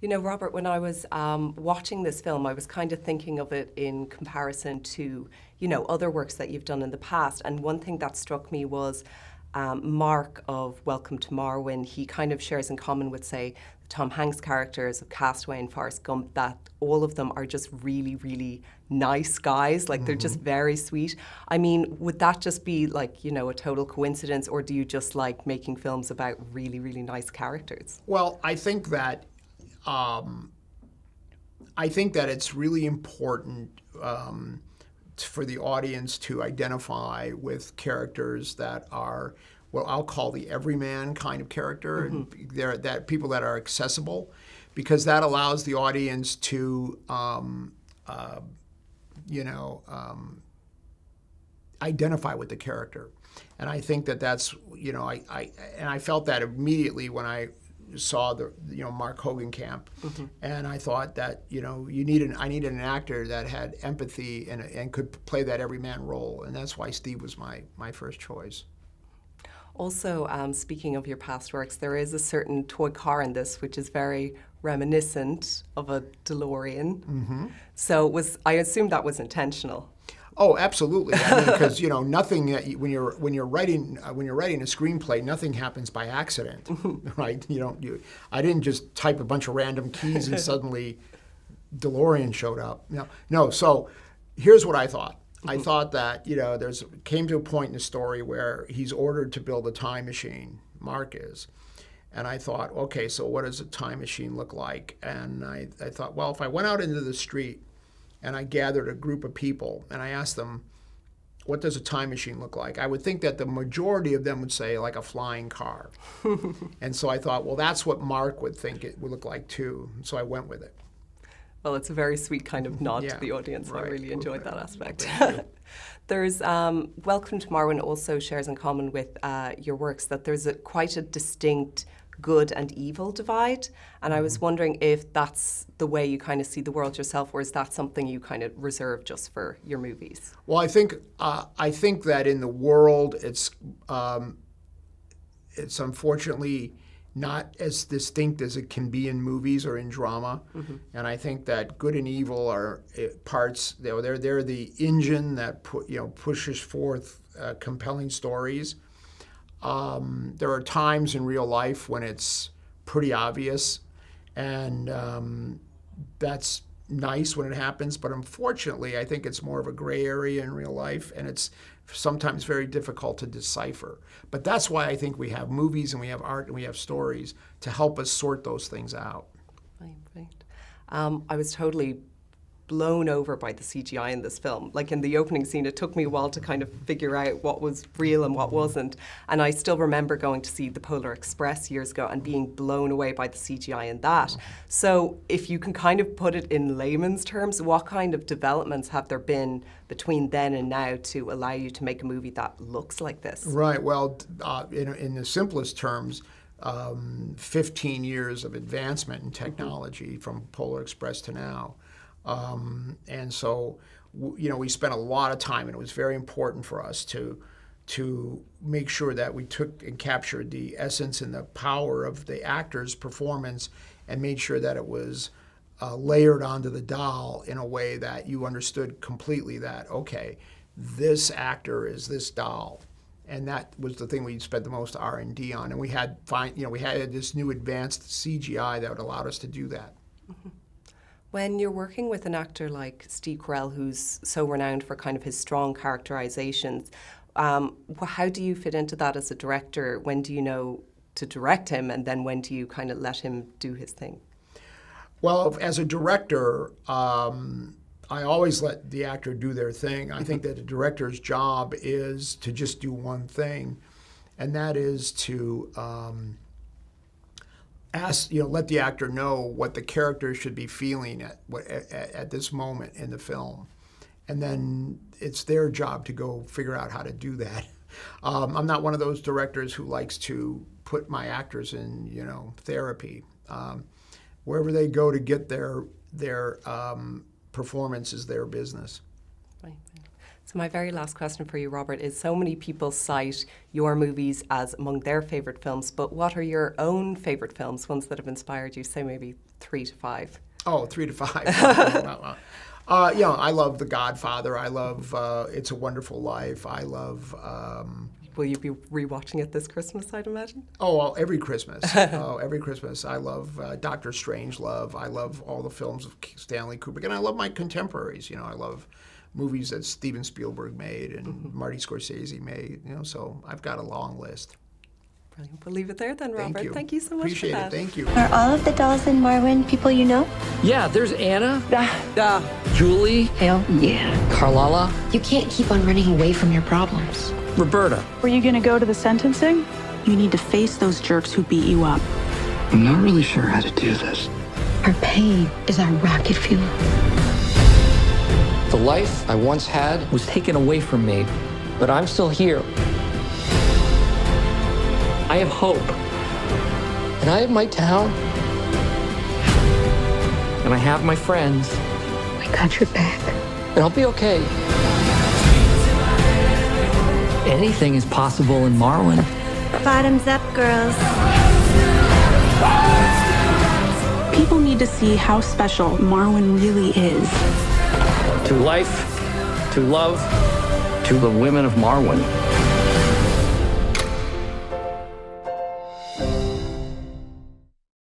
You know, Robert, when I was watching this film, I was kind of thinking of it in comparison to, you know, other works that you've done in the past. And one thing that struck me was Mark of Welcome to Marwen. He kind of shares in common with, say, the Tom Hanks characters of Castaway and Forrest Gump, that all of them are just really, really nice guys. Like, they're just very sweet. I mean, would that just be like, you know, a total coincidence, or do you just like making films about really, really nice characters? Well, I think that it's really important for the audience to identify with characters that are what I'll call the everyman kind of character. And they're that people that are accessible, because that allows the audience to identify with the character. And I think that that's, you know, I felt that immediately when I saw the, you know, Mark Hogenkamp, and I thought that, you know, I needed an actor that had empathy and could play that everyman role, and that's why Steve was my first choice. Also, speaking of your past works, there is a certain toy car in this which is very reminiscent of a DeLorean. So I assume that was intentional. Oh, absolutely. I mean, because, you know, nothing when you're writing a screenplay, nothing happens by accident, right? I didn't just type a bunch of random keys and suddenly DeLorean showed up. No. So here's what I thought. I thought that, you know, came to a point in the story where he's ordered to build a time machine. Mark is. And I thought, okay, so what does a time machine look like? And I thought, well, if I went out into the street and I gathered a group of people and I asked them, what does a time machine look like? I would think that the majority of them would say like a flying car. And so I thought, well, that's what Mark would think it would look like too. So I went with it. Well, it's a very sweet kind of nod to the audience. Right. I really enjoyed that aspect. There's Welcome to Marwen also shares in common with your works that there's quite a distinct good and evil divide, and I was wondering if that's the way you kind of see the world yourself, or is that something you kind of reserve just for your movies? Well, I think that in the world it's unfortunately not as distinct as it can be in movies or in drama, and I think that good and evil are parts. They're the engine that pushes forth compelling stories. There are times in real life when it's pretty obvious, and that's nice when it happens, but unfortunately I think it's more of a gray area in real life, and it's sometimes very difficult to decipher. But that's why I think we have movies and we have art and we have stories to help us sort those things out. Right. I was totally blown over by the CGI in this film. Like in the opening scene, it took me a while to kind of figure out what was real and what wasn't. And I still remember going to see The Polar Express years ago and being blown away by the CGI in that. So if you can kind of put it in layman's terms, what kind of developments have there been between then and now to allow you to make a movie that looks like this? Right. Well, in the simplest terms, 15 years of advancement in technology from Polar Express to now. And so, we spent a lot of time, and it was very important for us to make sure that we took and captured the essence and the power of the actor's performance and made sure that it was layered onto the doll in a way that you understood completely that, okay, this actor is this doll. And that was the thing we spent the most R&D on. And we had this new advanced CGI that allowed us to do that. When you're working with an actor like Steve Carell, who's so renowned for kind of his strong characterizations, how do you fit into that as a director? When do you know to direct him, and then when do you kind of let him do his thing? Well, as a director, I always let the actor do their thing. I think that the director's job is to just do one thing, and that is to let the actor know what the character should be feeling at this moment in the film, and then it's their job to go figure out how to do that. I'm not one of those directors who likes to put my actors in therapy. Wherever they go to get their performance is their business. Right. So my very last question for you, Robert, is so many people cite your movies as among their favourite films, but what are your own favourite films, ones that have inspired you, say maybe 3 to 5? Oh, 3 to 5. I love The Godfather. I love It's a Wonderful Life. I love... Will you be rewatching it this Christmas, I'd imagine? Oh, well, every Christmas. Every Christmas. I love Dr. Strangelove. I love all the films of Stanley Kubrick. And I love my contemporaries. You know, I love movies that Steven Spielberg made and Marty Scorsese made. You know, so I've got a long list. Brilliant. We'll leave it there then, Robert. Thank you. Thank you so much Appreciate for that. it. Thank you. Are all of the dolls in Marwen people you know? Yeah, there's Anna. Julie. Hell yeah. Carlala. You can't keep on running away from your problems. Roberta. Were you gonna go to the sentencing? You need to face those jerks who beat you up. I'm not really sure how to do this. Our pain is our rocket fuel. The life I once had was taken away from me, but I'm still here. I have hope. And I have my town. And I have my friends. We got your back. And I'll be okay. Anything is possible in Marwen. Bottoms up, girls. People need to see how special Marwen really is. To life, to love, to the women of Marwen.